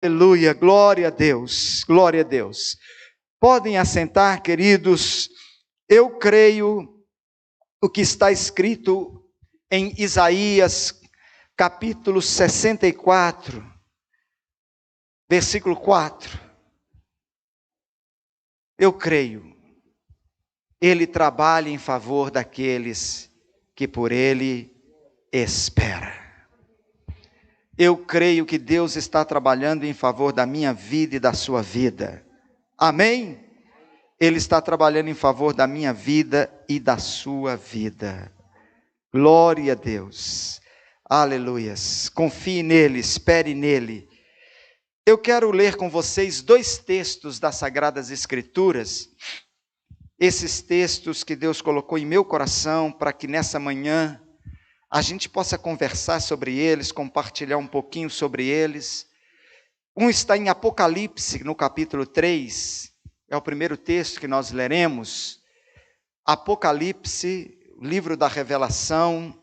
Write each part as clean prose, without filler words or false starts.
Aleluia, glória a Deus, glória a Deus. Podem assentar, queridos. Eu creio o que está escrito em Isaías, capítulo 64, versículo 4. Eu creio, Ele trabalha em favor daqueles que por Ele esperam. Eu creio que Deus está trabalhando em favor da minha vida e da sua vida. Amém? Ele está trabalhando em favor da minha vida e da sua vida. Glória a Deus. Aleluias. Confie nele, espere nele. Eu quero ler com vocês 2 textos das Sagradas Escrituras. Esses textos que Deus colocou em meu coração para que nessa manhã a gente possa conversar sobre eles, compartilhar um pouquinho sobre eles. Um está em Apocalipse, no capítulo 3, é o primeiro texto que nós leremos. Apocalipse, livro da revelação,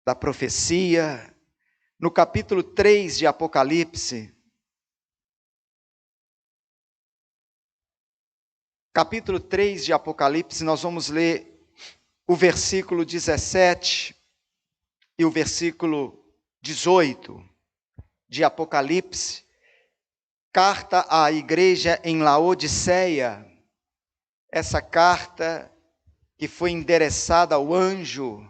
da profecia, no capítulo 3 de Apocalipse. Capítulo 3 de Apocalipse, nós vamos ler o versículo 17 e o versículo 18 de Apocalipse, carta à igreja em Laodiceia. Essa carta que foi endereçada ao anjo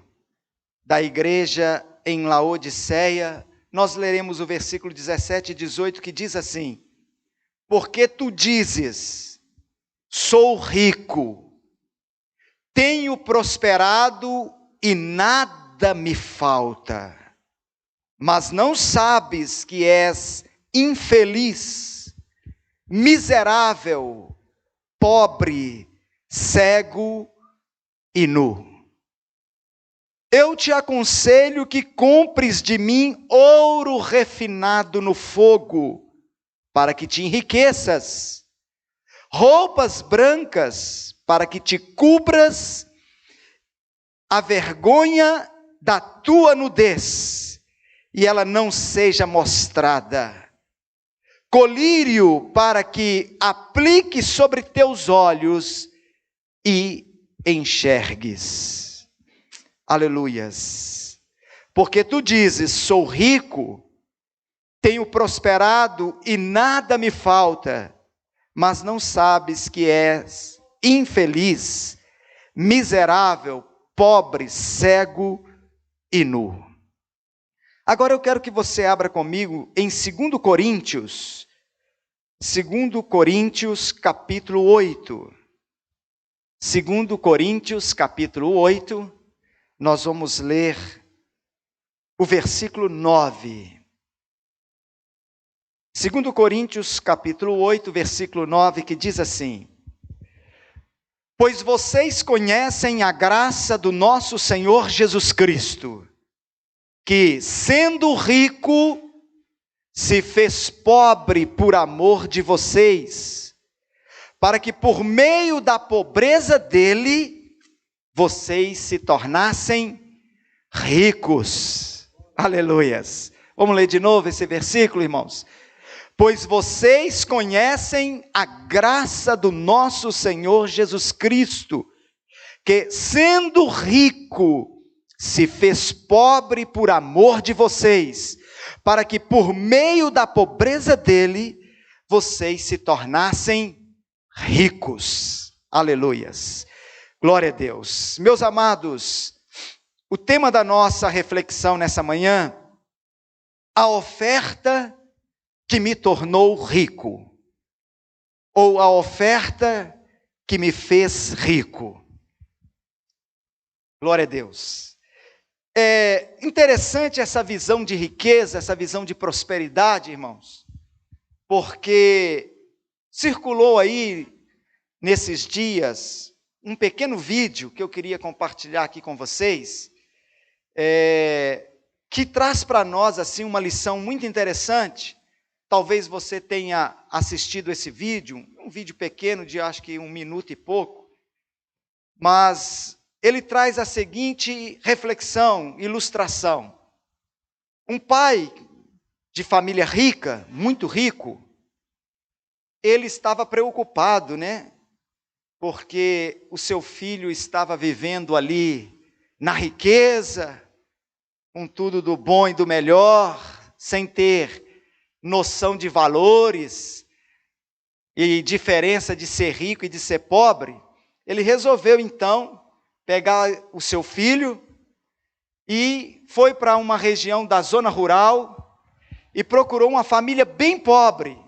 da igreja em Laodiceia, nós leremos o versículo 17 e 18 que diz assim: porque tu dizes, sou rico, tenho prosperado e nada me falta, mas não sabes que és infeliz, miserável, pobre, cego e nu. Eu te aconselho que compres de mim ouro refinado no fogo, para que te enriqueças, roupas brancas, para que te cubras a vergonha da tua nudez, e ela não seja mostrada. Colírio, para que aplique sobre teus olhos e enxergues. Aleluias. Porque tu dizes, sou rico, tenho prosperado e nada me falta, mas não sabes que és infeliz, miserável, pobre, cego e nu. Agora eu quero que você abra comigo em 2 Coríntios, capítulo 8. 2 Coríntios, capítulo 8, nós vamos ler o versículo 9. 2 Coríntios, capítulo 8, versículo 9, que diz assim: pois vocês conhecem a graça do nosso Senhor Jesus Cristo, que, sendo rico, se fez pobre por amor de vocês, para que por meio da pobreza dele, vocês se tornassem ricos. Aleluias. Vamos ler de novo esse versículo, irmãos? Pois vocês conhecem a graça do nosso Senhor Jesus Cristo, que, sendo rico, se fez pobre por amor de vocês, para que por meio da pobreza dele, vocês se tornassem ricos. Aleluias. Glória a Deus. Meus amados, o tema da nossa reflexão nessa manhã, a oferta que me tornou rico, ou a oferta que me fez rico. Glória a Deus. É interessante essa visão de riqueza, essa visão de prosperidade, irmãos, porque circulou aí, nesses dias, um pequeno vídeo que eu queria compartilhar aqui com vocês, que traz para nós assim uma lição muito interessante. Talvez você tenha assistido esse vídeo, um vídeo pequeno de acho que 1 minuto e pouco, mas ele traz a seguinte reflexão, ilustração. Um pai de família rica, muito rico, ele estava preocupado, né? Porque o seu filho estava vivendo ali na riqueza, com tudo do bom e do melhor, sem ter noção de valores e diferença de ser rico e de ser pobre. Ele resolveu então pegar o seu filho e foi para uma região da zona rural e procurou uma família bem pobre.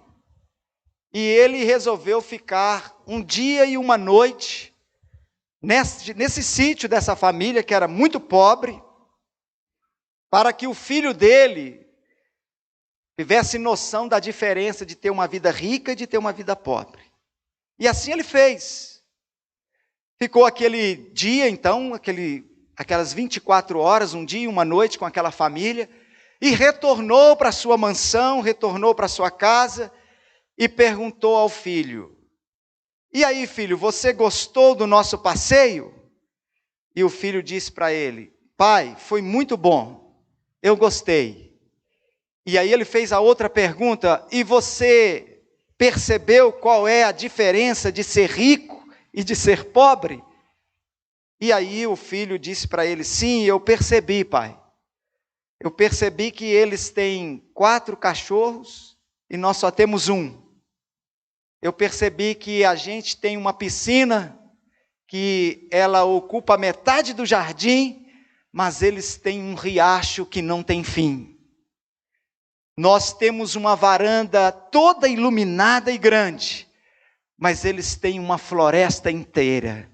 E ele resolveu ficar um dia e uma noite nesse sítio dessa família, que era muito pobre, para que o filho dele tivesse noção da diferença de ter uma vida rica e de ter uma vida pobre. E assim ele fez. Ficou aquele dia, então, aquelas 24 horas, um dia e uma noite com aquela família, e retornou para sua mansão, retornou para sua casa, e perguntou ao filho: e aí, filho, você gostou do nosso passeio? E o filho disse para ele: pai, foi muito bom, eu gostei. E aí ele fez a outra pergunta: e você percebeu qual é a diferença de ser rico e de ser pobre? E aí o filho disse para ele: sim, eu percebi, pai. Eu percebi que eles têm 4 cachorros e nós só temos um. Eu percebi que a gente tem uma piscina, que ela ocupa metade do jardim, mas eles têm um riacho que não tem fim. Nós temos uma varanda toda iluminada e grande, mas eles têm uma floresta inteira,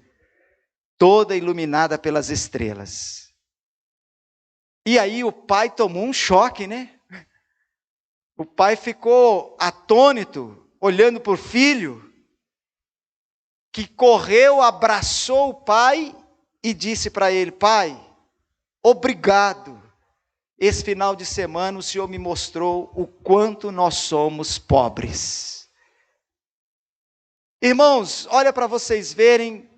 toda iluminada pelas estrelas. E aí o pai tomou um choque, né? O pai ficou atônito, olhando para o filho, que correu, abraçou o pai e disse para ele: pai, obrigado. Esse final de semana o Senhor me mostrou o quanto nós somos pobres. Irmãos, olha para vocês verem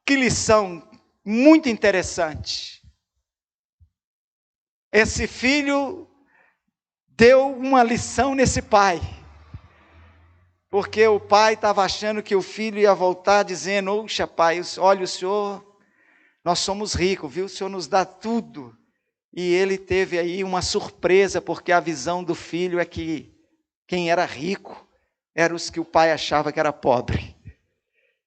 que lição muito interessante. Esse filho deu uma lição nesse pai. Porque o pai estava achando que o filho ia voltar dizendo: oxa, pai, olha, o senhor, nós somos ricos, viu? O senhor nos dá tudo. E ele teve aí uma surpresa, porque a visão do filho é que quem era rico eram os que o pai achava que era pobre.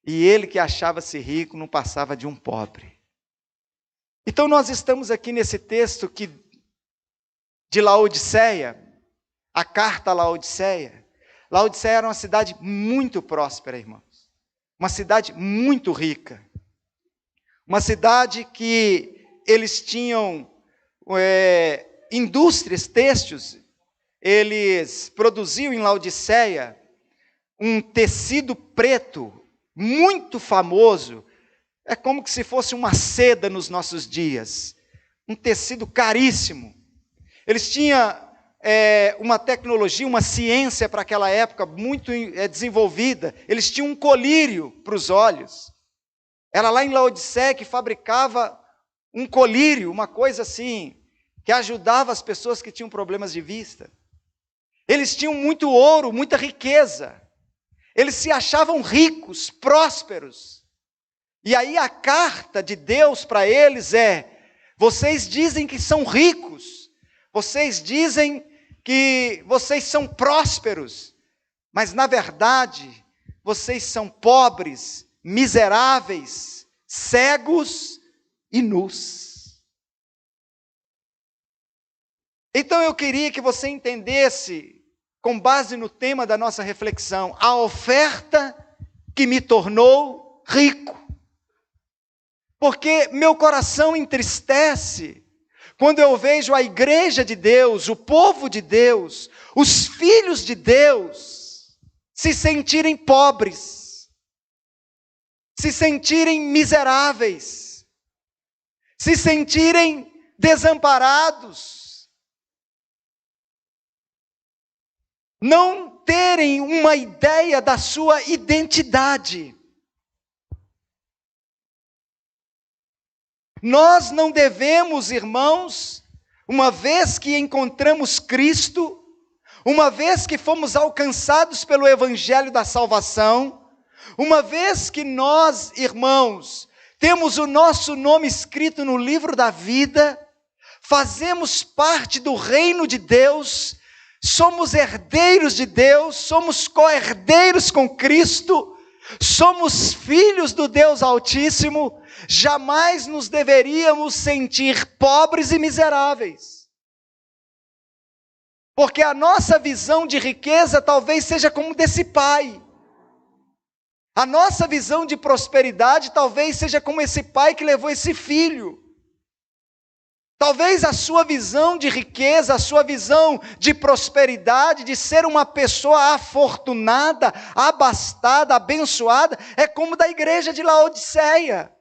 E ele que achava-se rico não passava de um pobre. Então nós estamos aqui nesse texto de Laodiceia, a carta a Laodiceia. Laodiceia era uma cidade muito próspera, irmãos. Uma cidade muito rica. Uma cidade que eles tinham indústrias têxteis. Eles produziam em Laodiceia um tecido preto muito famoso. É como que se fosse uma seda nos nossos dias. Um tecido caríssimo. Eles tinham uma tecnologia, uma ciência para aquela época muito desenvolvida. Eles tinham um colírio para os olhos. Era lá em Laodiceia que fabricava um colírio, uma coisa assim, que ajudava as pessoas que tinham problemas de vista. Eles tinham muito ouro, muita riqueza. Eles se achavam ricos, prósperos. E aí a carta de Deus para eles é: vocês dizem que são ricos, vocês dizem que vocês são prósperos, mas na verdade, vocês são pobres, miseráveis, cegos e nus. Então eu queria que você entendesse, com base no tema da nossa reflexão, a oferta que me tornou rico. Porque meu coração entristece quando eu vejo a igreja de Deus, o povo de Deus, os filhos de Deus, se sentirem pobres, se sentirem miseráveis, se sentirem desamparados, não terem uma ideia da sua identidade. Nós não devemos, irmãos, uma vez que encontramos Cristo, uma vez que fomos alcançados pelo evangelho da salvação, uma vez que nós, irmãos, temos o nosso nome escrito no livro da vida, fazemos parte do reino de Deus, somos herdeiros de Deus, somos co-herdeiros com Cristo, somos filhos do Deus Altíssimo, jamais nos deveríamos sentir pobres e miseráveis. Porque a nossa visão de riqueza talvez seja como desse pai. A nossa visão de prosperidade talvez seja como esse pai que levou esse filho. Talvez a sua visão de riqueza, a sua visão de prosperidade, de ser uma pessoa afortunada, abastada, abençoada, é como da igreja de Laodiceia,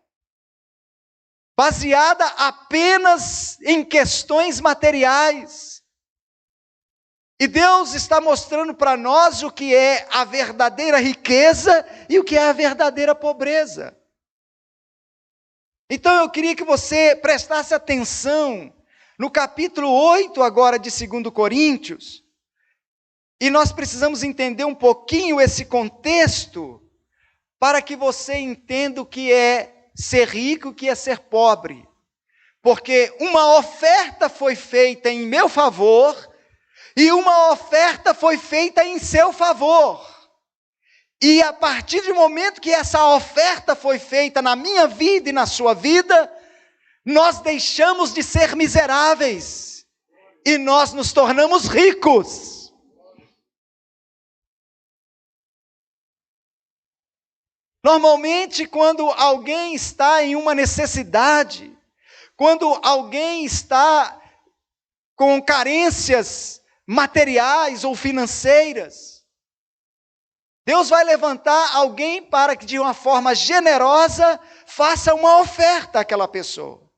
baseada apenas em questões materiais. E Deus está mostrando para nós o que é a verdadeira riqueza e o que é a verdadeira pobreza. Então eu queria que você prestasse atenção no capítulo 8 agora de 2 Coríntios, e nós precisamos entender um pouquinho esse contexto, para que você entenda o que é ser rico e o que é ser pobre. Porque uma oferta foi feita em meu favor, e uma oferta foi feita em seu favor. E a partir do momento que essa oferta foi feita na minha vida e na sua vida, nós deixamos de ser miseráveis e nós nos tornamos ricos. Normalmente, quando alguém está em uma necessidade, quando alguém está com carências materiais ou financeiras, Deus vai levantar alguém para que de uma forma generosa faça uma oferta àquela pessoa.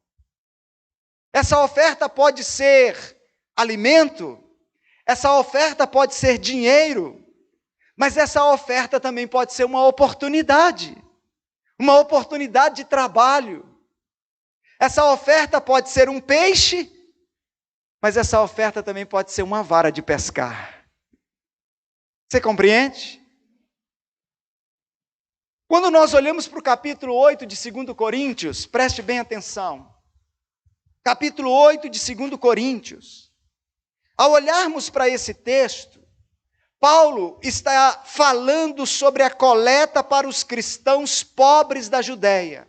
Essa oferta pode ser alimento, essa oferta pode ser dinheiro, mas essa oferta também pode ser uma oportunidade de trabalho. Essa oferta pode ser um peixe, mas essa oferta também pode ser uma vara de pescar. Você compreende? Quando nós olhamos para o capítulo 8 de 2 Coríntios, preste bem atenção. Capítulo 8 de 2 Coríntios. Ao olharmos para esse texto, Paulo está falando sobre a coleta para os cristãos pobres da Judéia.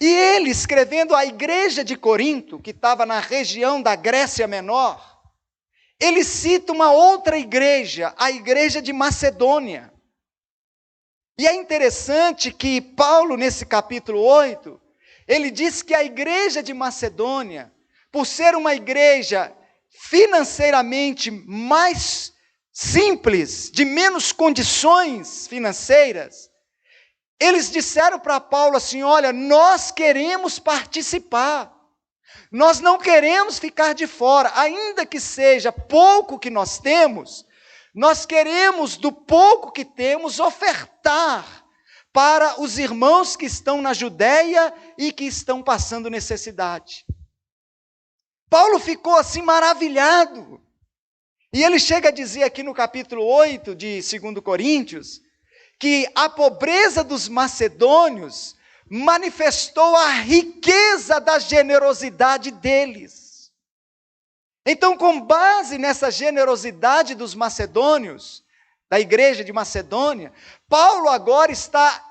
E ele, escrevendo à igreja de Corinto, que estava na região da Grécia Menor, ele cita uma outra igreja, a igreja de Macedônia. E é interessante que Paulo, nesse capítulo 8, ele diz que a igreja de Macedônia, por ser uma igreja financeiramente mais simples, de menos condições financeiras, eles disseram para Paulo assim: olha, nós queremos participar, nós não queremos ficar de fora, ainda que seja pouco que nós temos, nós queremos, do pouco que temos, ofertar para os irmãos que estão na Judéia e que estão passando necessidade. Paulo ficou assim maravilhado. E ele chega a dizer aqui no capítulo 8 de 2 Coríntios, que a pobreza dos macedônios manifestou a riqueza da generosidade deles. Então, com base nessa generosidade dos macedônios, da igreja de Macedônia, Paulo agora está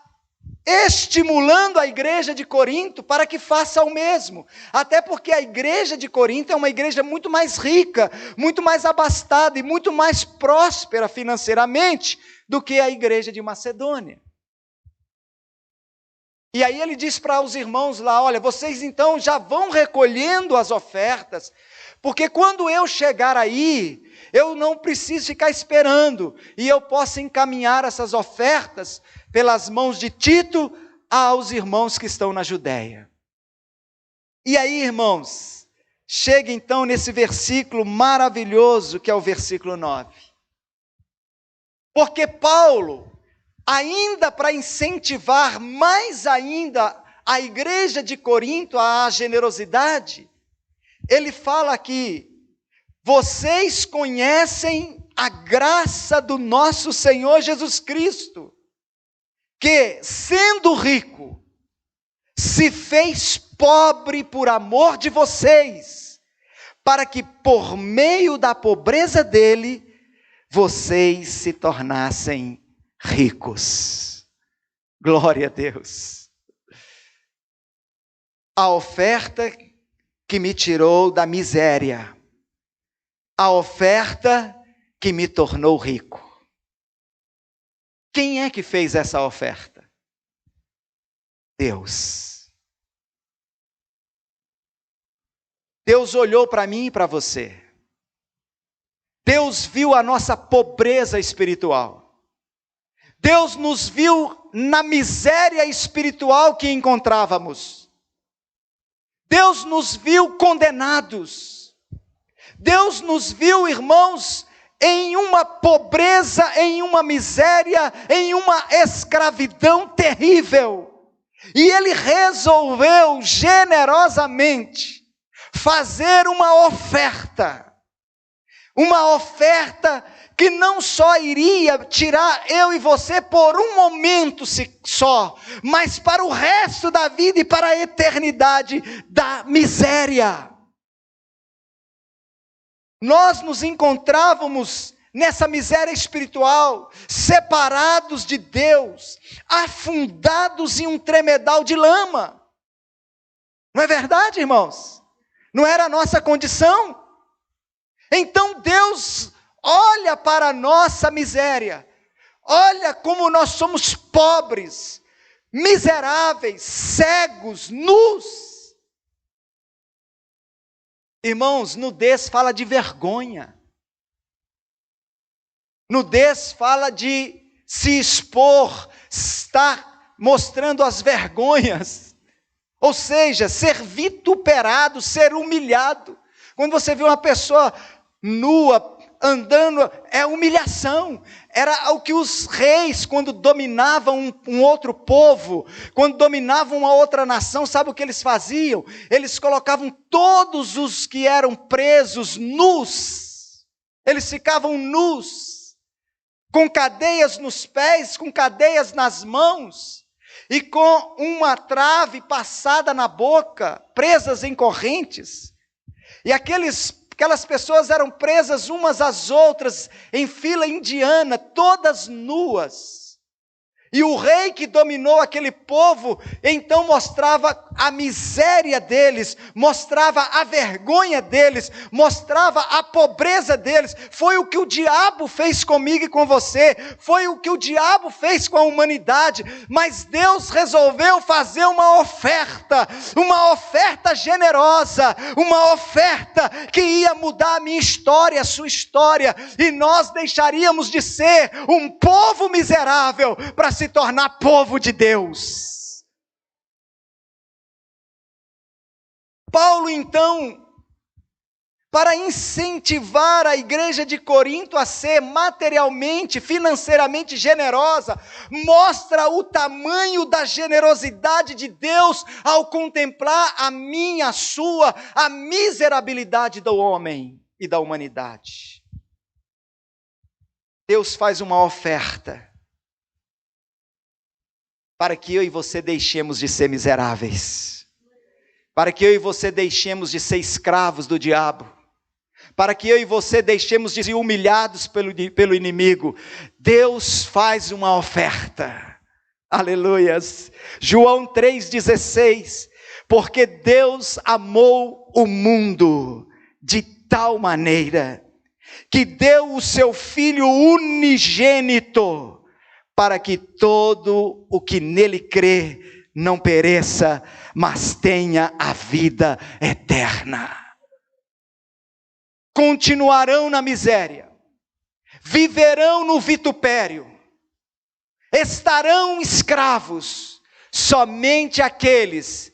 estimulando a igreja de Corinto para que faça o mesmo. Até porque a igreja de Corinto é uma igreja muito mais rica, muito mais abastada e muito mais próspera financeiramente do que a igreja de Macedônia. E aí ele diz para os irmãos lá: olha, vocês então já vão recolhendo as ofertas, porque quando eu chegar aí, eu não preciso ficar esperando, e eu posso encaminhar essas ofertas pelas mãos de Tito aos irmãos que estão na Judéia. E aí, irmãos, chega então nesse versículo maravilhoso que é o versículo 9. Porque Paulo, ainda para incentivar mais ainda a igreja de Corinto à generosidade, ele fala aqui: vocês conhecem a graça do nosso Senhor Jesus Cristo, que, sendo rico, se fez pobre por amor de vocês, para que por meio da pobreza dele, vocês se tornassem ricos. Glória a Deus. A oferta que me tirou da miséria, a oferta que me tornou rico. Quem é que fez essa oferta? Deus. Deus olhou para mim e para você. Deus viu a nossa pobreza espiritual. Deus nos viu na miséria espiritual que encontrávamos. Deus nos viu condenados. Deus nos viu, irmãos, em uma pobreza, em uma miséria, em uma escravidão terrível. E Ele resolveu generosamente fazer uma oferta que não só iria tirar eu e você por um momento só, mas para o resto da vida e para a eternidade da miséria. Nós nos encontrávamos nessa miséria espiritual, separados de Deus, afundados em um tremedal de lama. Não é verdade, irmãos? Não era a nossa condição? Então Deus olha para a nossa miséria, olha como nós somos pobres, miseráveis, cegos, nus. Irmãos, nudez fala de vergonha. Nudez fala de se expor, estar mostrando as vergonhas. Ou seja, ser vituperado, ser humilhado. Quando você vê uma pessoa nua, andando, é humilhação. Era o que os reis, quando dominavam um outro povo, quando dominavam uma outra nação, sabe o que eles faziam? Eles colocavam todos os que eram presos nus. Eles ficavam nus, com cadeias nos pés, com cadeias nas mãos, e com uma trave passada na boca, presas em correntes. E aquelas pessoas eram presas umas às outras, em fila indiana, todas nuas. E o rei que dominou aquele povo, então mostrava a miséria deles, mostrava a vergonha deles, mostrava a pobreza deles. Foi o que o diabo fez comigo e com você, foi o que o diabo fez com a humanidade, mas Deus resolveu fazer uma oferta generosa, uma oferta que ia mudar a minha história, a sua história, e nós deixaríamos de ser um povo miserável para se tornar povo de Deus. Paulo, então, para incentivar a igreja de Corinto a ser materialmente, financeiramente generosa, mostra o tamanho da generosidade de Deus ao contemplar a minha, a sua, a miserabilidade do homem e da humanidade. Deus faz uma oferta para que eu e você deixemos de ser miseráveis, para que eu e você deixemos de ser escravos do diabo, para que eu e você deixemos de ser humilhados pelo inimigo. Deus faz uma oferta, aleluias. João 3,16, porque Deus amou o mundo de tal maneira, que deu o seu Filho unigênito, para que todo o que nele crê não pereça, mas tenha a vida eterna. Continuarão na miséria, viverão no vitupério, estarão escravos, somente aqueles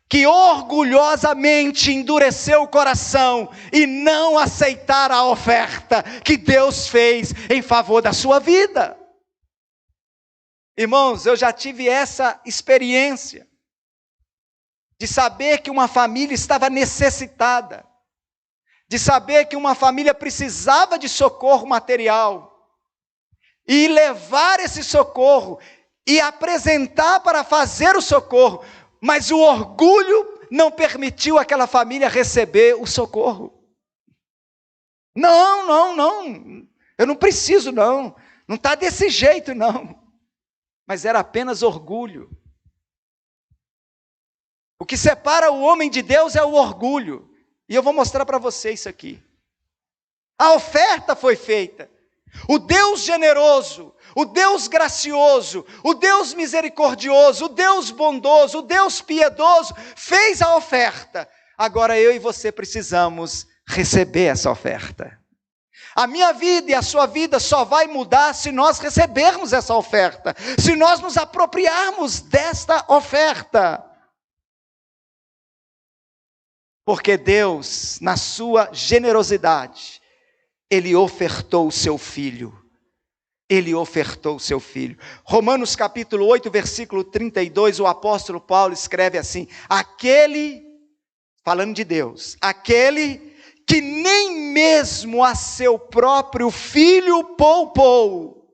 que orgulhosamente endureceu o coração e não aceitaram a oferta que Deus fez em favor da sua vida. Irmãos, eu já tive essa experiência de saber que uma família estava necessitada. de saber que uma família precisava de socorro material, e levar esse socorro, e apresentar para fazer o socorro, mas o orgulho não permitiu aquela família receber o socorro. Não, eu não preciso não está desse jeito não, mas era apenas orgulho. O que separa o homem de Deus é o orgulho, e eu vou mostrar para você isso aqui. A oferta foi feita, o Deus generoso, o Deus gracioso, o Deus misericordioso, o Deus bondoso, o Deus piedoso, fez a oferta. Agora eu e você precisamos receber essa oferta. A minha vida e a sua vida só vai mudar se nós recebermos essa oferta, se nós nos apropriarmos desta oferta. Porque Deus, na sua generosidade, Ele ofertou o seu Filho. Ele ofertou o seu Filho. Romanos capítulo 8, versículo 32, o apóstolo Paulo escreve assim: aquele, falando de Deus, aquele que nem mesmo a seu próprio Filho poupou,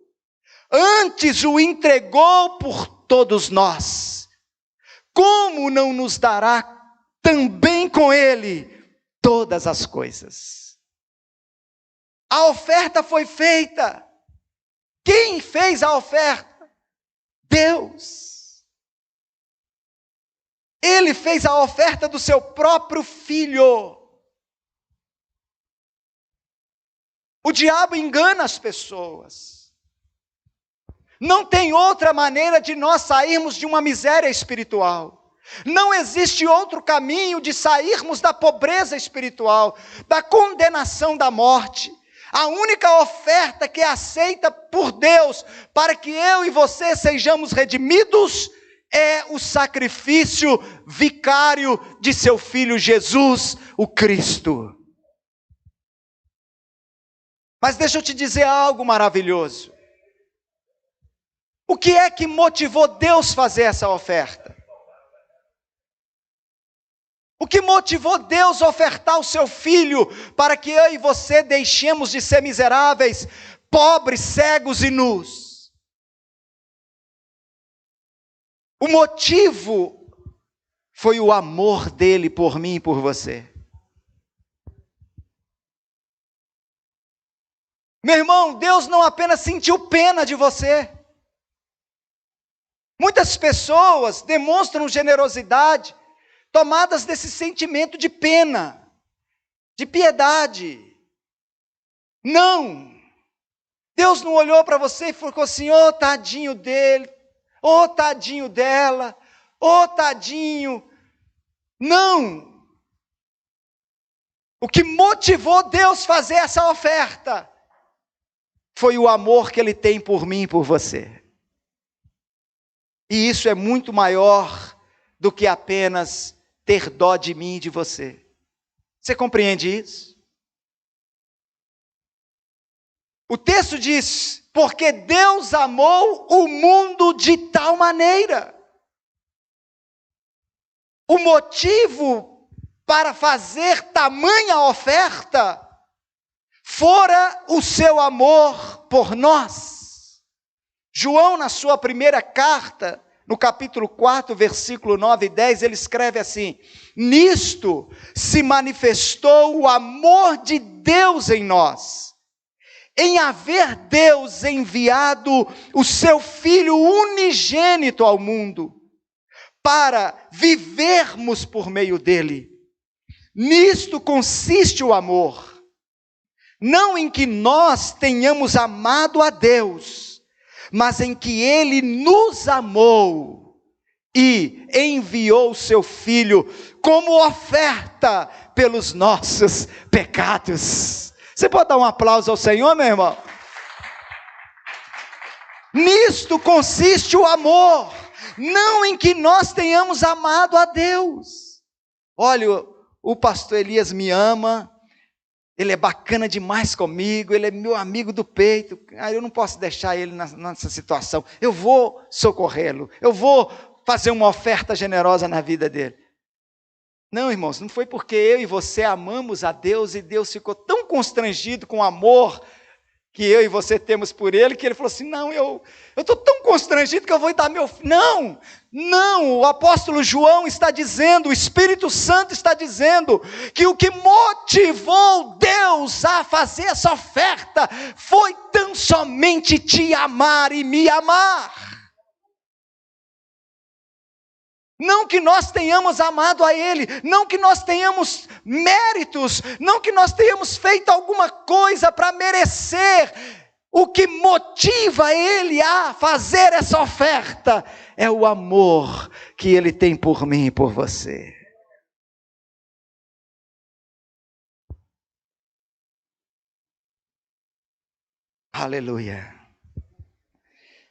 antes o entregou por todos nós, como não nos dará também com Ele todas as coisas? A oferta foi feita. Quem fez a oferta? Deus. Ele fez a oferta do seu próprio Filho. O diabo engana as pessoas. Não tem outra maneira de nós sairmos de uma miséria espiritual. Não existe outro caminho de sairmos da pobreza espiritual, da condenação da morte. A única oferta que é aceita por Deus para que eu e você sejamos redimidos é o sacrifício vicário de seu Filho Jesus, o Cristo. Mas deixa eu te dizer algo maravilhoso. O que é que motivou Deus a fazer essa oferta? O que motivou Deus a ofertar o seu Filho para que eu e você deixemos de ser miseráveis, pobres, cegos e nus? O motivo foi o amor dele por mim e por você. Meu irmão, Deus não apenas sentiu pena de você. Muitas pessoas demonstram generosidade tomadas desse sentimento de pena, de piedade. Não. Deus não olhou para você e falou assim: ô tadinho dele, ô tadinho dela, ô tadinho. Não. O que motivou Deus a fazer essa oferta foi o amor que Ele tem por mim e por você. E isso é muito maior do que apenas ter dó de mim e de você. Você compreende isso? O texto diz: porque Deus amou o mundo de tal maneira. O motivo para fazer tamanha oferta fora o seu amor por nós. João, na sua primeira carta, no capítulo 4, versículo 9 e 10, ele escreve assim: nisto se manifestou o amor de Deus em nós, em haver Deus enviado o seu Filho unigênito ao mundo, para vivermos por meio dele. Nisto consiste o amor, não em que nós tenhamos amado a Deus, mas em que Ele nos amou e enviou o seu Filho como oferta pelos nossos pecados. Você pode dar um aplauso ao Senhor, meu irmão? Nisto consiste o amor, não em que nós tenhamos amado a Deus. Olha, o pastor Elias me ama, ele é bacana demais comigo, ele é meu amigo do peito, eu não posso deixar ele nessa situação, eu vou socorrê-lo, eu vou fazer uma oferta generosa na vida dele. Não, irmãos, não foi porque eu e você amamos a Deus e Deus ficou tão constrangido com o amor que eu e você temos por Ele, que Ele falou assim, não, eu estou tão constrangido que eu vou dar meu... Não, não, o apóstolo João está dizendo, o Espírito Santo está dizendo, que o que motivou Deus a fazer essa oferta, foi tão somente te amar e me amar. Não que nós tenhamos amado a Ele, não que nós tenhamos méritos, não que nós tenhamos feito alguma coisa para merecer. O que motiva Ele a fazer essa oferta é o amor que Ele tem por mim e por você. Aleluia.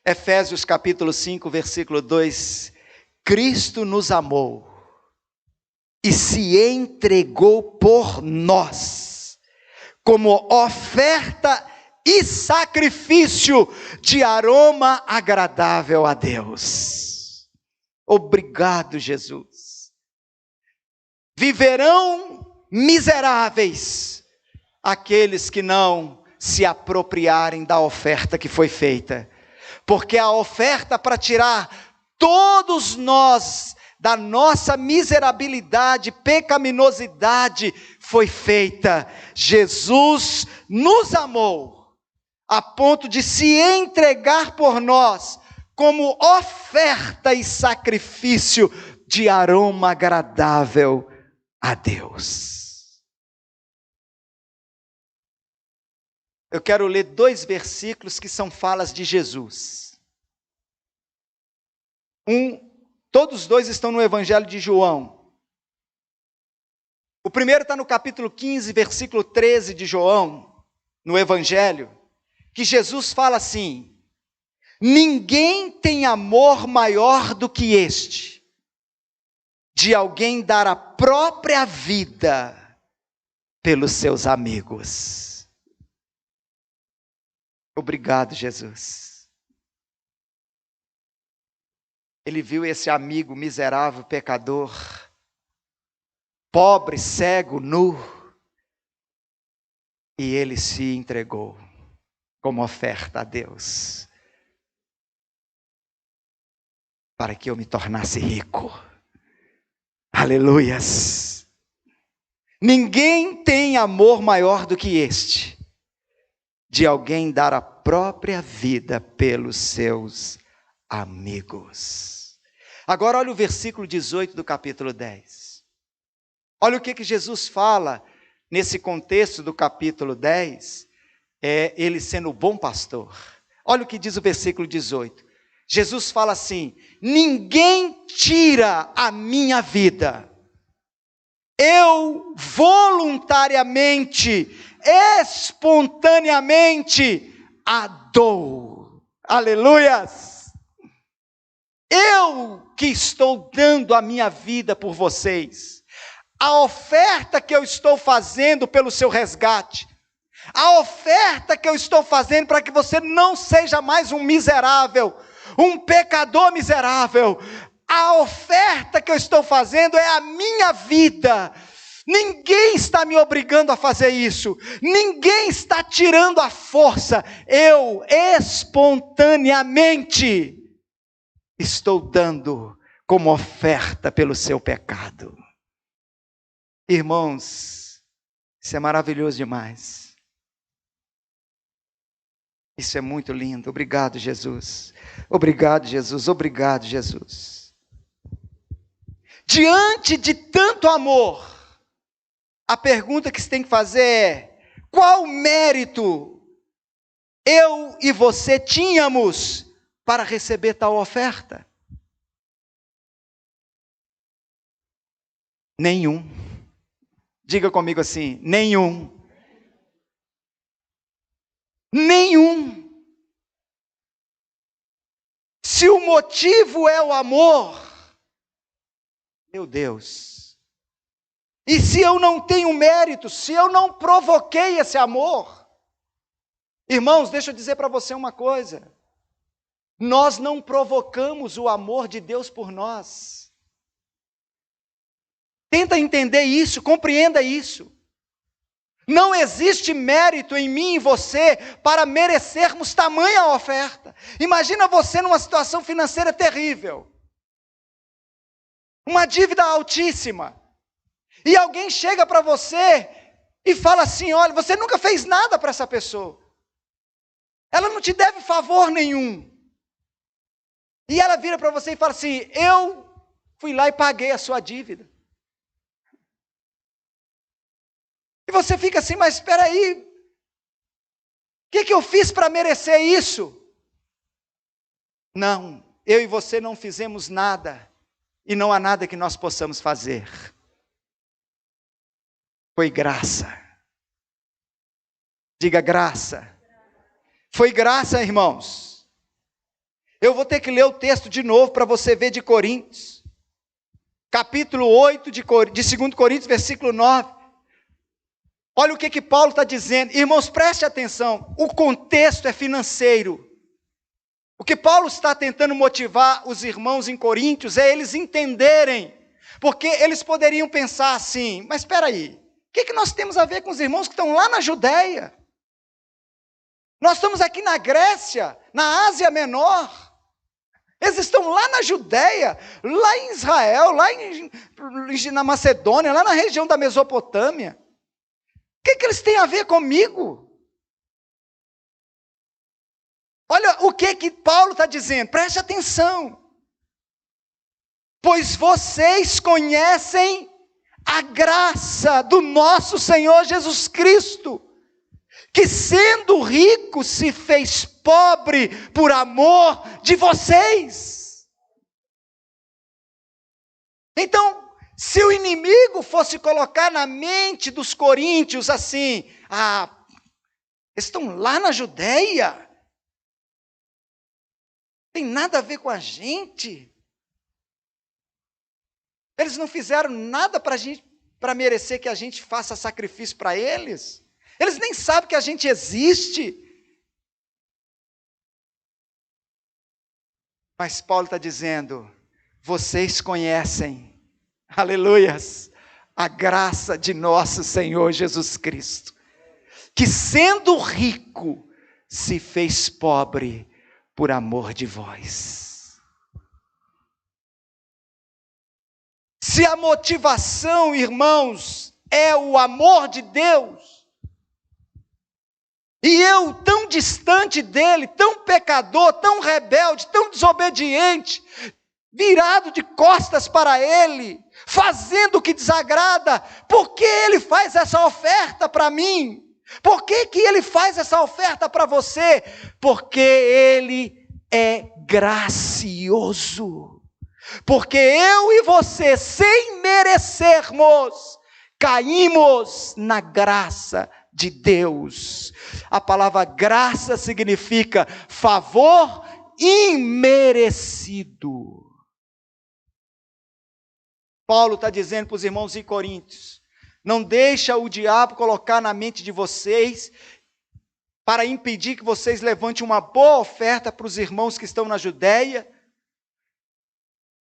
Efésios capítulo 5, versículo 2. Cristo nos amou e se entregou por nós, como oferta e sacrifício de aroma agradável a Deus. Obrigado, Jesus. Viverão miseráveis aqueles que não se apropriarem da oferta que foi feita, porque a oferta para tirar todos nós da nossa miserabilidade, pecaminosidade foi feita. Jesus nos amou a ponto de se entregar por nós como oferta e sacrifício de aroma agradável a Deus. Eu quero ler 2 versículos que são falas de Jesus. Todos 2 estão no Evangelho de João. O primeiro está no capítulo 15, versículo 13 de João, no Evangelho, que Jesus fala assim: ninguém tem amor maior do que este, de alguém dar a própria vida pelos seus amigos. Obrigado, Jesus. Ele viu esse amigo miserável, pecador, pobre, cego, nu, e ele se entregou como oferta a Deus, para que eu me tornasse rico. Aleluias! Ninguém tem amor maior do que este, de alguém dar a própria vida pelos seus amigos. Agora olha o versículo 18 do capítulo 10. Olha o que Jesus fala nesse contexto do capítulo 10, ele sendo o bom pastor. Olha o que diz o versículo 18. Jesus fala assim: ninguém tira a minha vida. Eu voluntariamente, espontaneamente a dou. Aleluias! Eu que estou dando a minha vida por vocês. A oferta que eu estou fazendo pelo seu resgate. A oferta que eu estou fazendo para que você não seja mais um miserável, um pecador miserável. A oferta que eu estou fazendo é a minha vida. Ninguém está me obrigando a fazer isso. Ninguém está tirando a força. Eu espontaneamente estou dando como oferta pelo seu pecado. Irmãos, isso é maravilhoso demais. Isso é muito lindo. Obrigado, Jesus. Obrigado, Jesus. Obrigado, Jesus. Diante de tanto amor, a pergunta que você tem que fazer é: qual mérito eu e você tínhamos para receber tal oferta? Nenhum. Diga comigo assim: nenhum. Nenhum. Se o motivo é o amor, meu Deus. E se eu não tenho mérito, se eu não provoquei esse amor, irmãos, deixa eu dizer para você uma coisa. Nós não provocamos o amor de Deus por nós. Tenta entender isso, compreenda isso. Não existe mérito em mim e você para merecermos tamanha oferta. Imagina você numa situação financeira terrível. Uma dívida altíssima. E alguém chega para você e fala assim, olha, você nunca fez nada para essa pessoa. Ela não te deve favor nenhum. E ela vira para você e fala assim, eu fui lá e paguei a sua dívida. E você fica assim, mas espera aí, o que eu fiz para merecer isso? Não, eu e você não fizemos nada, e não há nada que nós possamos fazer. Foi graça. Diga graça. Foi graça, irmãos. Eu vou ter que ler o texto de novo para você ver de Coríntios. Capítulo 8 de 2 Coríntios, versículo 9. Olha o que Paulo está dizendo. Irmãos, preste atenção. O contexto é financeiro. O que Paulo está tentando motivar os irmãos em Coríntios é eles entenderem. Porque eles poderiam pensar assim, mas espera aí, o que nós temos a ver com os irmãos que estão lá na Judeia? Nós estamos aqui na Grécia, na Ásia Menor. Eles estão lá na Judeia, lá em Israel, na Macedônia, lá na região da Mesopotâmia. O que eles têm a ver comigo? Olha o que Paulo está dizendo, preste atenção. Pois vocês conhecem a graça do nosso Senhor Jesus Cristo, que sendo rico se fez pobre por amor de vocês. Então, se o inimigo fosse colocar na mente dos coríntios assim, eles estão lá na Judeia, tem nada a ver com a gente, eles não fizeram nada para merecer que a gente faça sacrifício para eles, eles nem sabem que a gente existe. Mas Paulo está dizendo, vocês conhecem, aleluias, a graça de nosso Senhor Jesus Cristo, que sendo rico, se fez pobre por amor de vós. Se a motivação, irmãos, é o amor de Deus, e eu tão distante dele, tão pecador, tão rebelde, tão desobediente, virado de costas para ele, fazendo o que desagrada, por que ele faz essa oferta para mim? Por que ele faz essa oferta para você? Porque ele é gracioso. Porque eu e você, sem merecermos, caímos na graça de Deus. A palavra graça significa favor imerecido. Paulo está dizendo para os irmãos em Coríntios, não deixa o diabo colocar na mente de vocês, para impedir que vocês levantem uma boa oferta para os irmãos que estão na Judeia,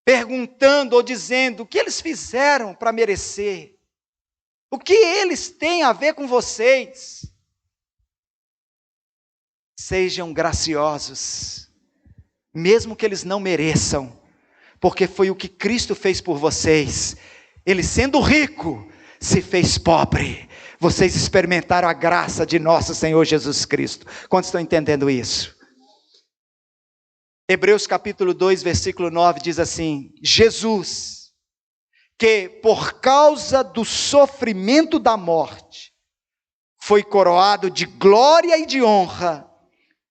perguntando ou dizendo o que eles fizeram para merecer, o que eles têm a ver com vocês. Sejam graciosos, mesmo que eles não mereçam, porque foi o que Cristo fez por vocês. Ele sendo rico, se fez pobre. Vocês experimentaram a graça de nosso Senhor Jesus Cristo. Quantos estão entendendo isso? Hebreus capítulo 2, versículo 9 diz assim, Jesus, que por causa do sofrimento da morte, foi coroado de glória e de honra,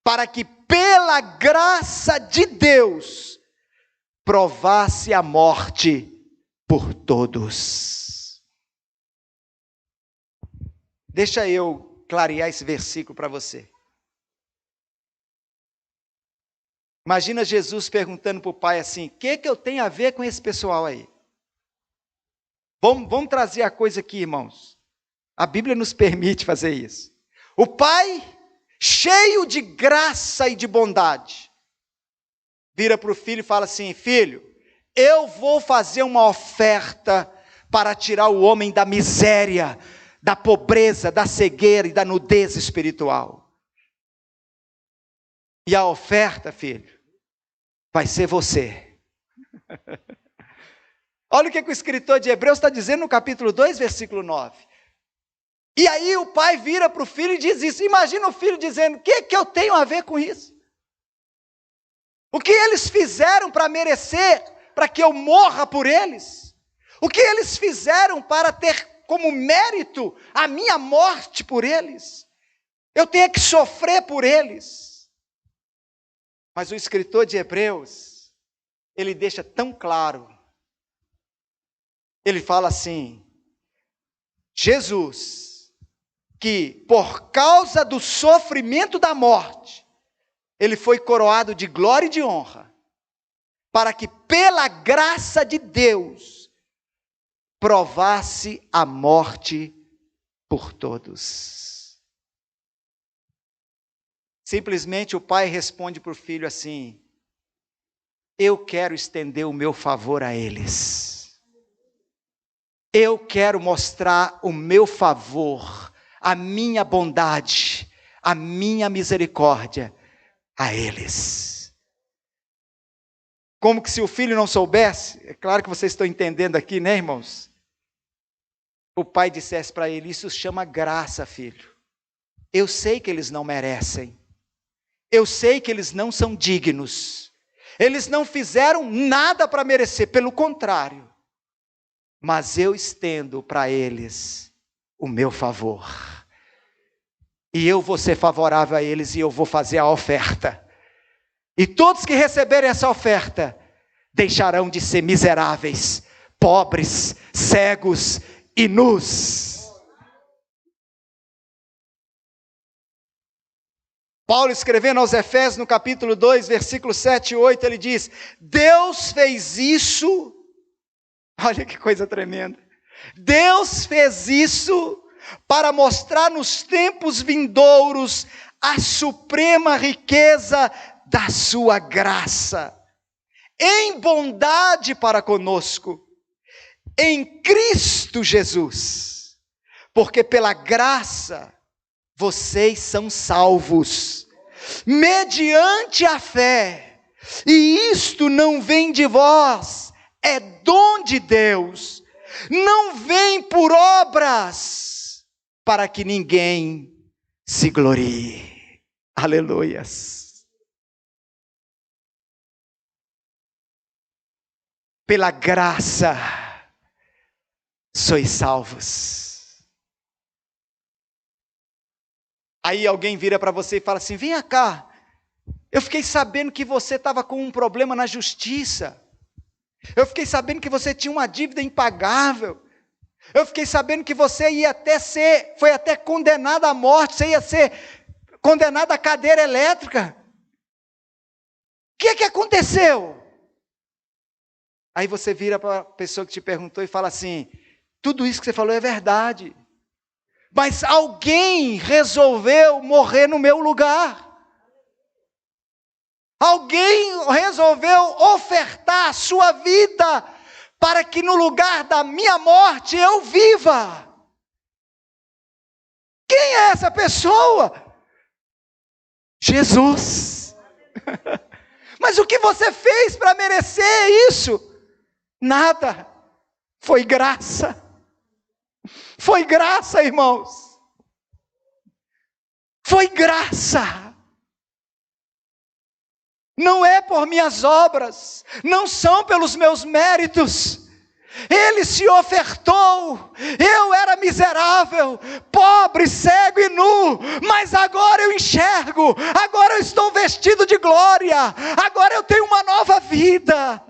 para que pela graça de Deus, provasse a morte por todos. Deixa eu clarear esse versículo para você. Imagina Jesus perguntando para o pai assim, o que eu tenho a ver com esse pessoal aí? Vamos trazer a coisa aqui, irmãos. A Bíblia nos permite fazer isso. O pai, cheio de graça e de bondade, vira para o filho e fala assim, filho, eu vou fazer uma oferta para tirar o homem da miséria, da pobreza, da cegueira e da nudez espiritual. E a oferta, filho, vai ser você. Olha o que o escritor de Hebreus está dizendo no capítulo 2, versículo 9. E aí o pai vira para o filho e diz isso. Imagina o filho dizendo: o que eu tenho a ver com isso? O que eles fizeram para merecer, para que eu morra por eles? O que eles fizeram para ter como mérito a minha morte por eles? Eu tenho que sofrer por eles. Mas o escritor de Hebreus, ele deixa tão claro. Ele fala assim: Jesus, que por causa do sofrimento da morte, ele foi coroado de glória e de honra, para que pela graça de Deus, provasse a morte por todos. Simplesmente o pai responde para o filho assim: eu quero estender o meu favor a eles. Eu quero mostrar o meu favor, a minha bondade, a minha misericórdia a eles. Como que se o filho não soubesse, é claro que vocês estão entendendo aqui, né, irmãos? O pai dissesse para ele: isso chama graça, filho. Eu sei que eles não merecem. Eu sei que eles não são dignos. Eles não fizeram nada para merecer, pelo contrário. Mas eu estendo para eles o meu favor. E eu vou ser favorável a eles e eu vou fazer a oferta. E todos que receberem essa oferta deixarão de ser miseráveis, pobres, cegos e nus. Paulo, escrevendo aos Efésios, no capítulo 2, versículos 7 e 8, ele diz: Deus fez isso. Olha que coisa tremenda. Deus fez isso para mostrar nos tempos vindouros a suprema riqueza da sua graça, em bondade para conosco, em Cristo Jesus. Porque pela graça vocês são salvos, mediante a fé. E isto não vem de vós, é dom de Deus, não vem por obras, para que ninguém se glorie. Aleluias. Pela graça sois salvos. Aí alguém vira para você e fala assim: vem cá, eu fiquei sabendo que você estava com um problema na justiça. Eu fiquei sabendo que você tinha uma dívida impagável. Eu fiquei sabendo que você foi até condenado à morte, você ia ser condenado à cadeira elétrica. O que aconteceu? Aí você vira para a pessoa que te perguntou e fala assim: tudo isso que você falou é verdade, mas alguém resolveu morrer no meu lugar. Alguém resolveu ofertar a sua vida para que no lugar da minha morte eu viva. Quem é essa pessoa? Jesus. Mas o que você fez para merecer isso? Nada. Foi graça. Foi graça, irmãos. Foi graça. Não é por minhas obras, não são pelos meus méritos. Ele se ofertou. Eu era miserável, pobre, cego e nu, mas agora eu enxergo, agora eu estou vestido de glória, agora eu tenho uma nova vida.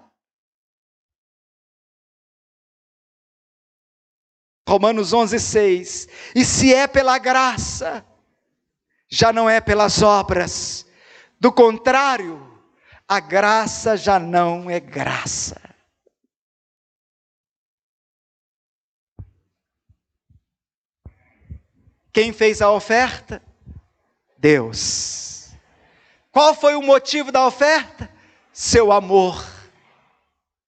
Romanos 11:6. E se é pela graça, já não é pelas obras. Do contrário, a graça já não é graça. Quem fez a oferta? Deus. Qual foi o motivo da oferta? Seu amor.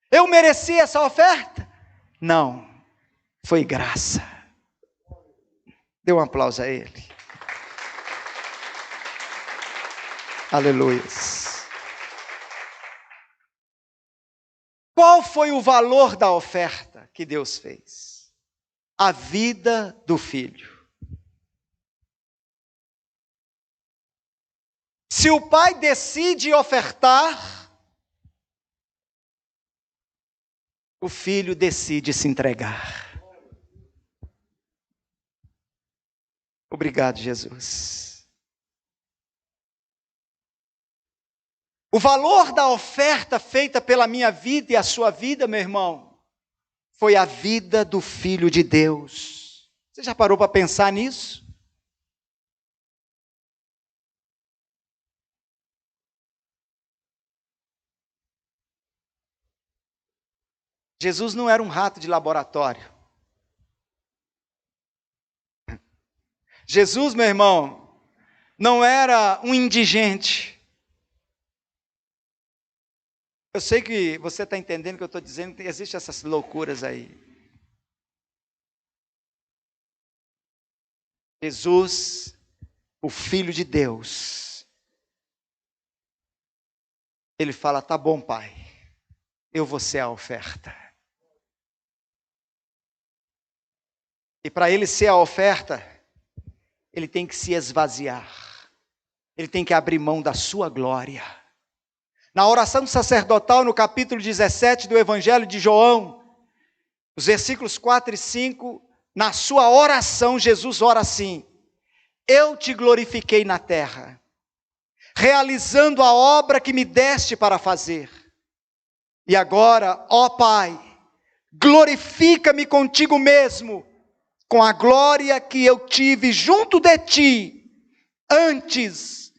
Eu mereci essa oferta? Não. foi graça. Dê um aplauso a Ele. Aleluia. Qual foi o valor da oferta que Deus fez? A vida do filho. Se o pai decide ofertar, o filho decide se entregar. Obrigado, Jesus. O valor da oferta feita pela minha vida e a sua vida, meu irmão, foi a vida do Filho de Deus. Você já parou para pensar nisso? Jesus não era um rato de laboratório. Jesus, meu irmão, não era um indigente. Eu sei que você está entendendo o que eu estou dizendo, existem essas loucuras aí. Jesus, o Filho de Deus, ele fala, tá bom, Pai, eu vou ser a oferta. E para ele ser a oferta, ele tem que se esvaziar. Ele tem que abrir mão da sua glória. Na oração sacerdotal, no capítulo 17 do Evangelho de João, os versículos 4 e 5, na sua oração, Jesus ora assim: eu te glorifiquei na terra, realizando a obra que me deste para fazer. E agora, ó Pai, glorifica-me contigo mesmo, com a glória que eu tive junto de ti, antes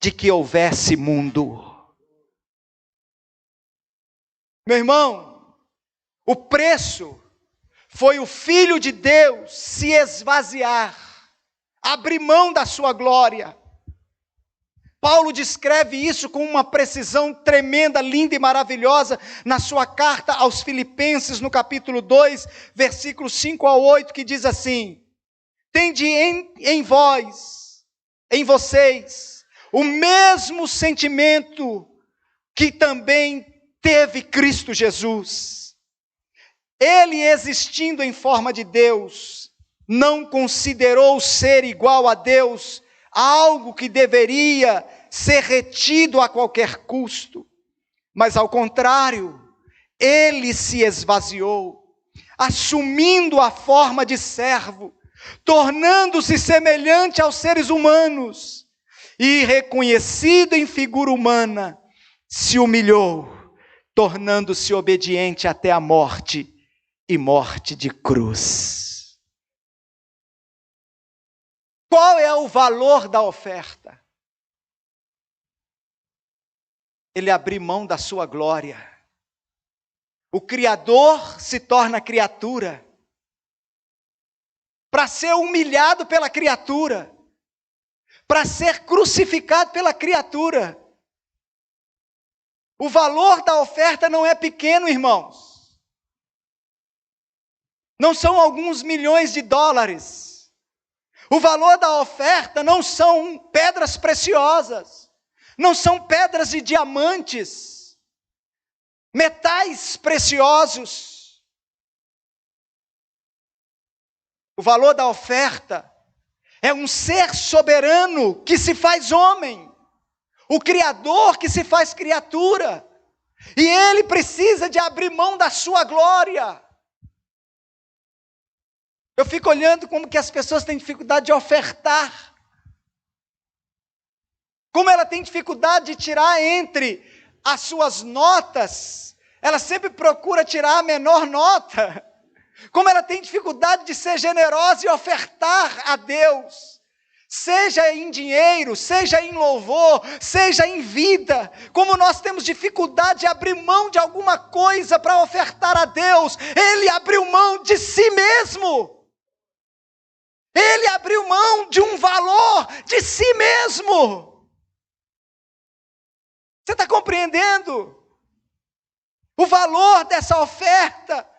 de que houvesse mundo. Meu irmão, o preço foi o Filho de Deus se esvaziar, abrir mão da sua glória. Paulo descreve isso com uma precisão tremenda, linda e maravilhosa, na sua carta aos Filipenses, no capítulo 2, versículos 5 a 8, que diz assim: tende em vocês, o mesmo sentimento que também teve Cristo Jesus. Ele, existindo em forma de Deus, não considerou ser igual a Deus algo que deveria ser retido a qualquer custo, mas ao contrário, ele se esvaziou, assumindo a forma de servo, tornando-se semelhante aos seres humanos, e reconhecido em figura humana, se humilhou, tornando-se obediente até a morte, e morte de cruz. Qual é o valor da oferta? Ele abriu mão da sua glória. O Criador se torna criatura, para ser humilhado pela criatura, para ser crucificado pela criatura. O valor da oferta não é pequeno, irmãos. Não são alguns milhões de dólares. O valor da oferta não são pedras preciosas, não são pedras de diamantes, metais preciosos. O valor da oferta é um ser soberano que se faz homem, o Criador que se faz criatura, e ele precisa de abrir mão da sua glória. Eu fico olhando como que as pessoas têm dificuldade de ofertar. Como ela tem dificuldade de tirar entre as suas notas, ela sempre procura tirar a menor nota. Como ela tem dificuldade de ser generosa e ofertar a Deus. Seja em dinheiro, seja em louvor, seja em vida. Como nós temos dificuldade de abrir mão de alguma coisa para ofertar a Deus. Ele abriu mão de si mesmo. Ele abriu mão de um valor de si mesmo. Você está compreendendo? O valor dessa oferta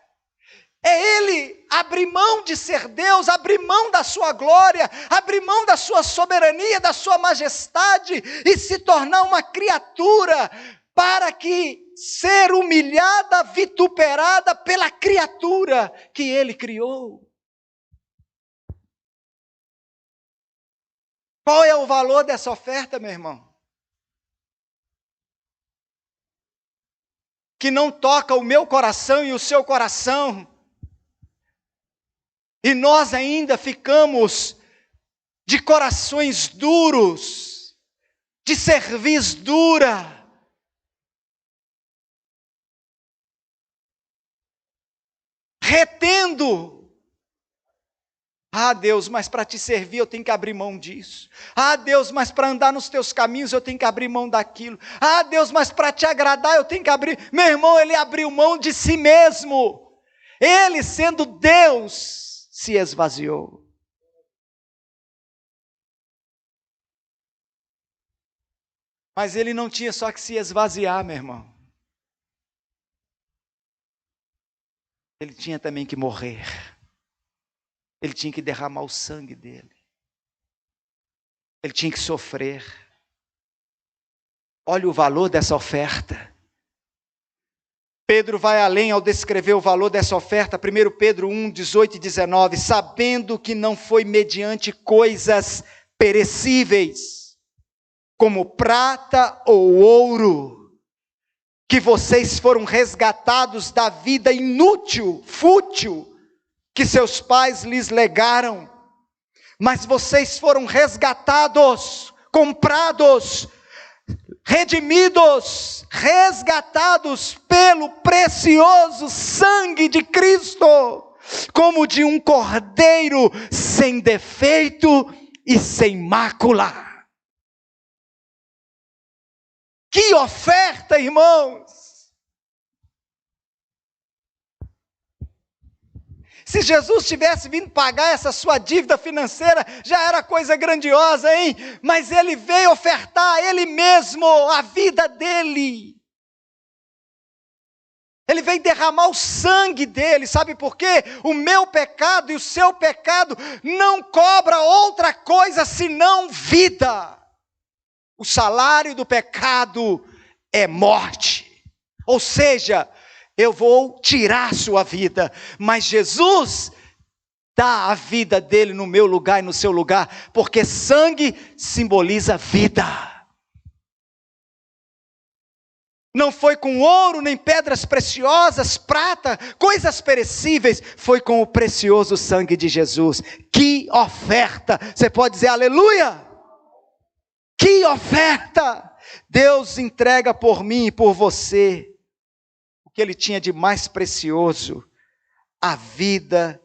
É Ele abrir mão de ser Deus, abrir mão da sua glória, abrir mão da sua soberania, da sua majestade e se tornar uma criatura para que ser humilhada, vituperada pela criatura que Ele criou. Qual é o valor dessa oferta, meu irmão? Que não toca o meu coração e o seu coração. E nós ainda ficamos de corações duros, de cerviz dura. Retendo. Ah, Deus, mas para te servir eu tenho que abrir mão disso. Ah, Deus, mas para andar nos teus caminhos eu tenho que abrir mão daquilo. Ah, Deus, mas para te agradar eu tenho que abrir. Meu irmão, ele abriu mão de si mesmo. Ele, sendo Deus, se esvaziou. Mas ele não tinha só que se esvaziar, meu irmão. Ele tinha também que morrer. Ele tinha que derramar o sangue dele. Ele tinha que sofrer. Olha o valor dessa oferta. Pedro vai além ao descrever o valor dessa oferta. 1 Pedro 1, 18 e 19. Sabendo que não foi mediante coisas perecíveis, como prata ou ouro, que vocês foram resgatados da vida inútil, fútil, que seus pais lhes legaram, mas vocês foram resgatados, comprados, redimidos, resgatados pelo precioso sangue de Cristo, como de um cordeiro sem defeito e sem mácula. Que oferta, irmãos! Se Jesus tivesse vindo pagar essa sua dívida financeira, já era coisa grandiosa, hein? Mas Ele veio ofertar a Ele mesmo, a vida dEle. Ele veio derramar o sangue dEle, sabe por quê? O meu pecado e o seu pecado não cobra outra coisa senão vida. O salário do pecado é morte. Ou seja, eu vou tirar sua vida, mas Jesus dá a vida dele no meu lugar e no seu lugar, porque sangue simboliza vida. Não foi com ouro, nem pedras preciosas, prata, coisas perecíveis, foi com o precioso sangue de Jesus. Que oferta! Você pode dizer aleluia? Que oferta! Deus entrega por mim e por você que Ele tinha de mais precioso, a vida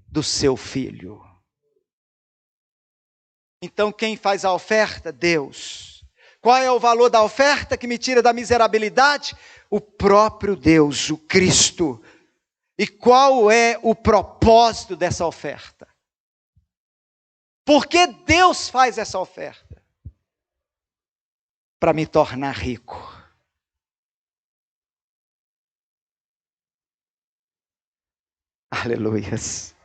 do seu filho. Então quem faz a oferta? Deus. Qual é o valor da oferta que me tira da miserabilidade? O próprio Deus, o Cristo. E qual é o propósito dessa oferta? Por que Deus faz essa oferta? Para me tornar rico. Aleluias.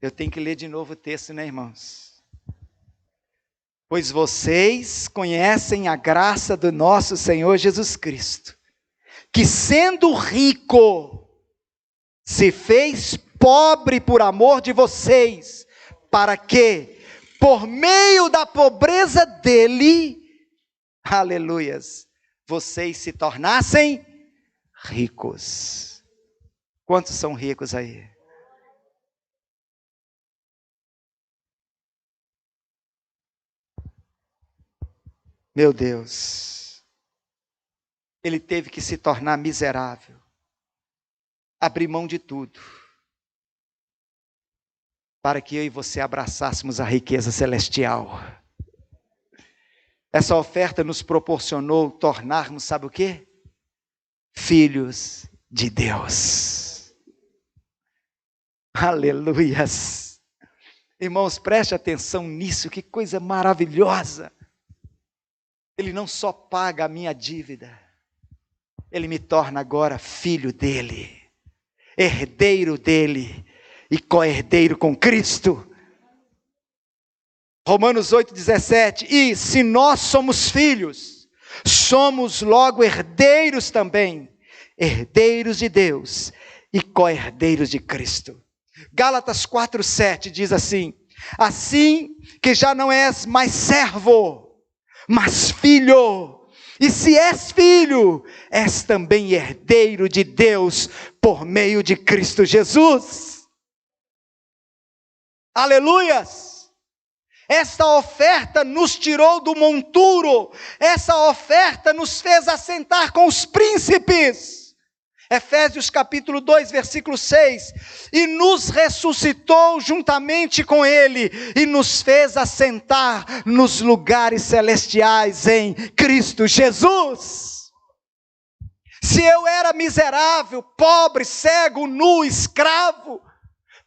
Eu tenho que ler de novo o texto, né, irmãos? Pois vocês conhecem a graça do nosso Senhor Jesus Cristo, que sendo rico, se fez pobre por amor de vocês, para que, por meio da pobreza dele, aleluias, vocês se tornassem ricos. Quantos são ricos aí? Meu Deus, ele teve que se tornar miserável, abrir mão de tudo, para que eu e você abraçássemos a riqueza celestial. Essa oferta nos proporcionou tornarmos, sabe o quê? Filhos de Deus. Aleluias. Irmãos, preste atenção nisso, que coisa maravilhosa. Ele não só paga a minha dívida, Ele me torna agora filho dele, herdeiro dele e co-herdeiro com Cristo. Romanos 8,17, e se nós somos filhos, somos logo herdeiros também, herdeiros de Deus e co-herdeiros de Cristo. Gálatas 4,7 diz assim, assim que já não és mais servo, mas filho, e se és filho, és também herdeiro de Deus por meio de Cristo Jesus. Aleluias! Esta oferta nos tirou do monturo, essa oferta nos fez assentar com os príncipes. Efésios capítulo 2, versículo 6, e nos ressuscitou juntamente com ele, e nos fez assentar nos lugares celestiais em Cristo Jesus. Se eu era miserável, pobre, cego, nu, escravo,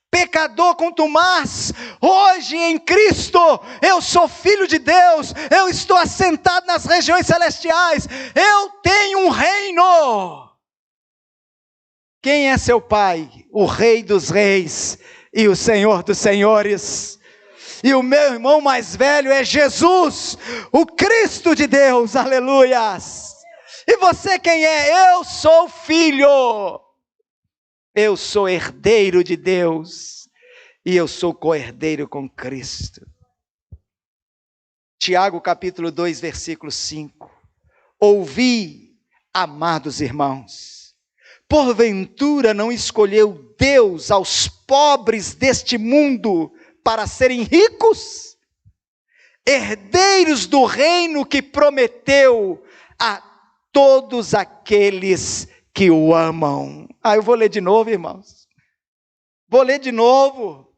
pecador contumaz, hoje em Cristo, eu sou filho de Deus, eu estou assentado nas regiões celestiais, eu tenho um reino. Quem é seu pai? O Rei dos reis e o Senhor dos senhores. E o meu irmão mais velho é Jesus, o Cristo de Deus, aleluias. E você quem é? Eu sou filho. Eu sou herdeiro de Deus e eu sou co-herdeiro com Cristo. Tiago capítulo 2, versículo 5. Ouvi, amados irmãos, porventura não escolheu Deus aos pobres deste mundo para serem ricos, herdeiros do reino que prometeu a todos aqueles que o amam. Eu vou ler de novo, irmãos. Vou ler de novo.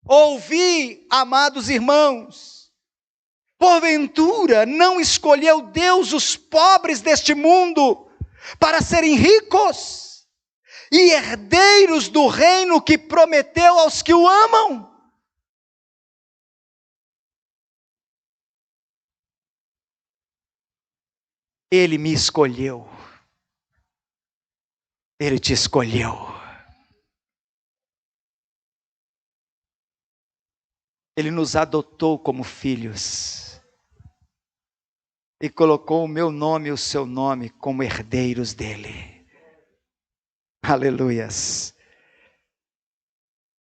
Ouvi, amados irmãos, porventura não escolheu Deus os pobres deste mundo para serem ricos e herdeiros do reino que prometeu aos que o amam? Ele me escolheu. Ele te escolheu. Ele nos adotou como filhos. E colocou o meu nome e o seu nome como herdeiros dele. Aleluias.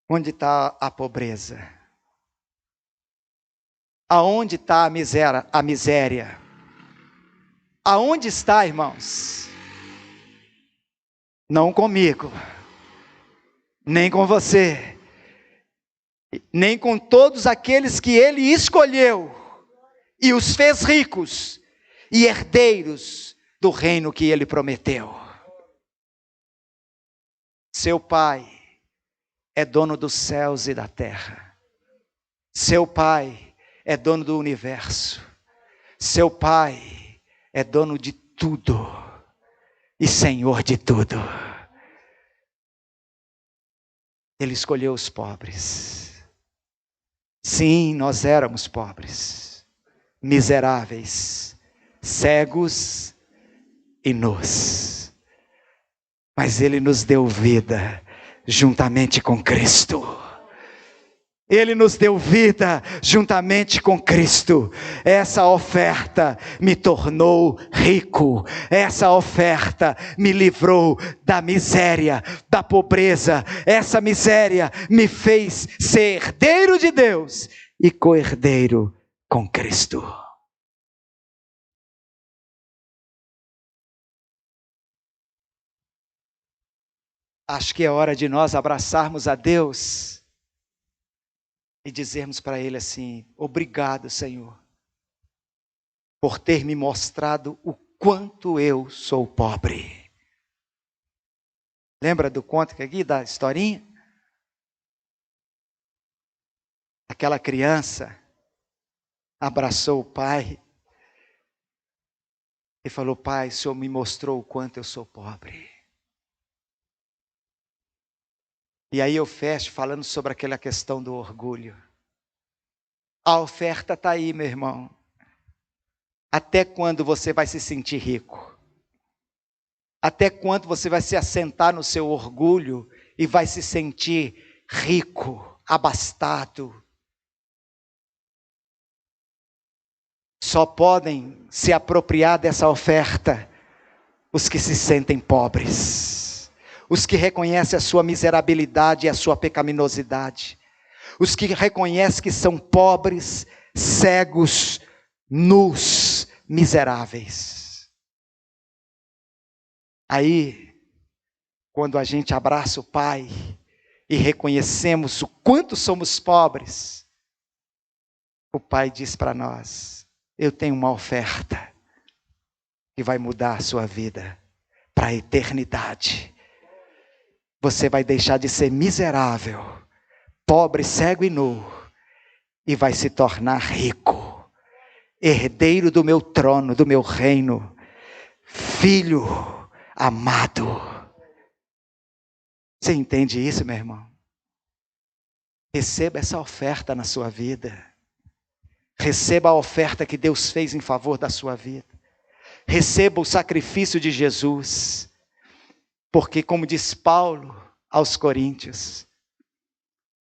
Onde está a pobreza? Aonde está a miséria? Aonde está, irmãos? Não comigo, nem com você, nem com todos aqueles que ele escolheu e os fez ricos e herdeiros do reino que ele prometeu. Seu pai é dono dos céus e da terra. Seu pai é dono do universo. Seu pai é dono de tudo e Senhor de tudo. Ele escolheu os pobres. Sim, nós éramos pobres, miseráveis, cegos e nus. Mas Ele nos deu vida juntamente com Cristo. Ele nos deu vida juntamente com Cristo. Essa oferta me tornou rico. Essa oferta me livrou da miséria, da pobreza. Essa miséria me fez ser herdeiro de Deus e co-herdeiro com Cristo. Acho que é hora de nós abraçarmos a Deus e dizermos para Ele assim: obrigado, Senhor, por ter me mostrado o quanto eu sou pobre. Lembra do conto aqui, da historinha? Aquela criança abraçou o pai e falou: pai, o Senhor me mostrou o quanto eu sou pobre. E aí eu fecho falando sobre aquela questão do orgulho. A oferta está aí, meu irmão. Até quando você vai se sentir rico? Até quando você vai se assentar no seu orgulho e vai se sentir rico, abastado? Só podem se apropriar dessa oferta os que se sentem pobres, os que reconhecem a sua miserabilidade e a sua pecaminosidade, os que reconhecem que são pobres, cegos, nus, miseráveis. Aí, quando a gente abraça o Pai e reconhecemos o quanto somos pobres, o Pai diz para nós: eu tenho uma oferta que vai mudar a sua vida para a eternidade. Você vai deixar de ser miserável, pobre, cego e nu, e vai se tornar rico, herdeiro do meu trono, do meu reino, filho amado. Você entende isso, meu irmão? Receba essa oferta na sua vida. Receba a oferta que Deus fez em favor da sua vida. Receba o sacrifício de Jesus. Porque, como diz Paulo aos Coríntios,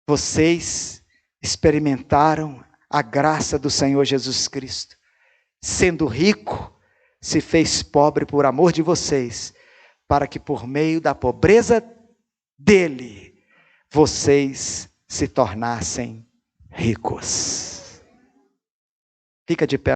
vocês experimentaram a graça do Senhor Jesus Cristo. Sendo rico, se fez pobre por amor de vocês, para que por meio da pobreza dele, vocês se tornassem ricos. Fica de pé.